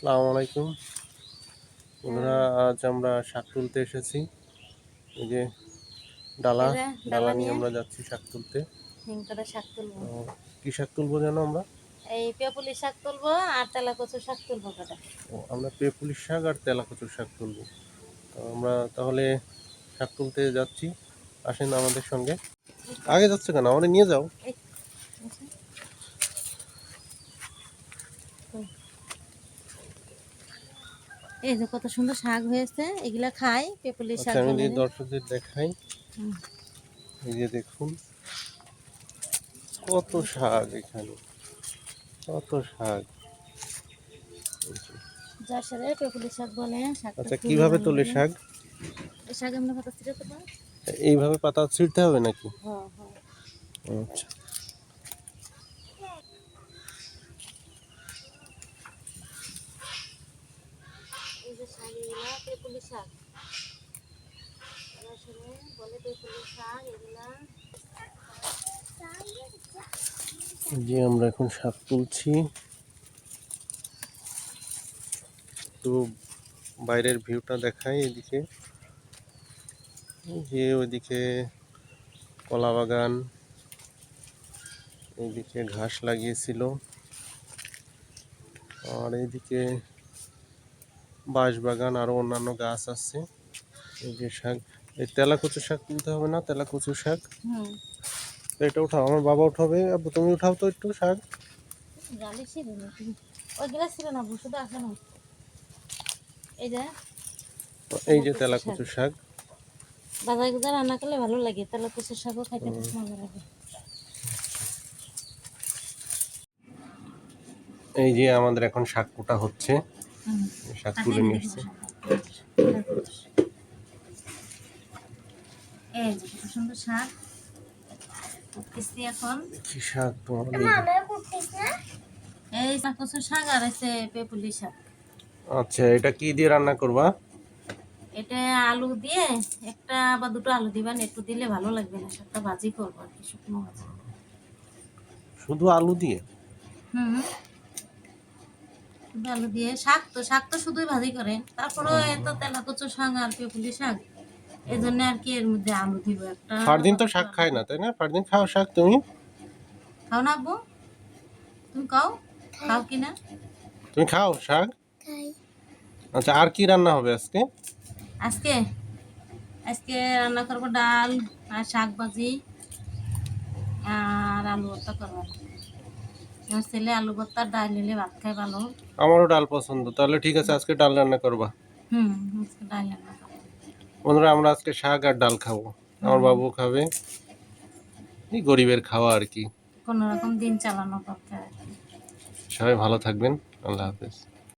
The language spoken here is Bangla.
আসসালামু আলাইকুম বন্ধুরা, আজ আমরা শাক তুলতে এসেছি। এই যে ডালা এই যে ডালা ডালা নিয়ে নিয়ে আমরা যাচ্ছি শাক তুলতে। হিং করে শাক তুলবো। তো কি শাক তুলবো যেন আমরা? এই পেপুলি শাক তুলবো আর তেলা কচু শাক তুলবো কটা। আমরা পেপুলি শাক আর তেলাকুচুর শাক তুলবো। তো আমরা তাহলে শাক তুলতে যাচ্ছি, আসেন আমাদের সঙ্গে। আগে যাচ্ছে কেন, আমাদের নিয়ে যাও। এই আচ্ছা, হুম। এই যে কত সুন্দর শাক হয়েছে, এগুলা খাই পেপুলি আচ্ছা, শাক আমি বলে যে যে। দর্শকদের দেখাই, হুম। এই যে দেখুন কত শাক এখানে, কত শাক। যার সাথে পেপুলি শাক বলে, শাকটা আচ্ছা, খুবই কিভাবে ভালো তোলে লাগে। শাক? এই শাক আমরা কত ছিটাতে পারি। এইভাবে পাতা ছিঁড়তে হবে নাকি? হ্যাঁ হ্যাঁ। আচ্ছা, এই যে শাক, এগুলা পেপুলি শাক, যার সাথে বলে পেপুলি শাক এগুলা। যে আমরা এখন শাক তুলছি। তো বাইরের ভিউটা দেখাই এদিকে, এই যে ওইদিকে কলা বাগান, এইদিকে ঘাস লাগিয়েছিল, আর এইদিকে বাঁশ বাগান আরো অন্যান্য গাছ আছে। এই যে শাক, এই তেলাকুচু শাক তুলতে হবে না? তেলাকুচু শাক, হুম। তো এটা উঠাও, আমার বাবা উঠাবে। আব্বু তুমি উঠাও তো একটু শাক। জালি ছিল নাকি? ওইগুলা ছিল না, শুধু আছে না। এই যে তো এই তেলা যে কচু শাক, তেলাকুচু শাক। বাজার গুজা রান্না করলে ভালো লাগে, তেলা কচুর শাকও খাইতে খুব মজা লাগে। এই যে আমাদের এখন শাক কোটা হচ্ছে, হুম। শাক আর তুলে দেখি নিয়ে দেখি এসছে। এই যে কত সুন্দর শাক করতেছি এখন। কি শাক তোমার? এই তেলা কচুর শাক আর আছে পেপুলি শাক। আচ্ছা, এটা কি দিয়ে রান্না করবা? এটা আলু দিয়ে, একটা বা দুটো আলু দিবেন, একটু দিলে ভালো লাগবে না, শাকটা ভাজি করবো আর কি, শুকনো ভাজি। শুধু আলু দিয়ে? হুম। শুধু আলু দিয়ে, শাক তো শুধুই ভাজি করে, তারপরেও এত তেলা কচু শাক আর পেপুলি শাক, এই জন্য আর কি এর মধ্যে আলু দিব একটা ফারদিন বা তো দুটো শাক আলু খায় দিব। না, তাই না? ফারদিন খাও শাক তুমি? খাও না আব্বু? তুমি খাও? খাও কি না? তুমি খাও শাক? আচ্ছা, আর কি রান্না হবে আজকে? আজকে আজকে রান্না করবো ডাল আর শাক ভাজি আর আলু ভর্তা করবো। আমার ছেলে আলু ভর্তা ডাল নিলে ভাত খায় ভালো। আমারও ডাল পছন্দ, তাহলে ঠিক আছে, আজকে ডাল রান্না করবা। হুম। আজকে ডাল রান্না করবো। বন্ধুরা, আমরা আজকে শাক আর ডাল খাবো, আমার হুম। বাবু খাবে। এই গরিবের খাওয়া আর কি। কোনো রকম দিন চালানো দরকার আর কি। সবাই ভালো থাকবেন, আল্লাহ হাফেজ।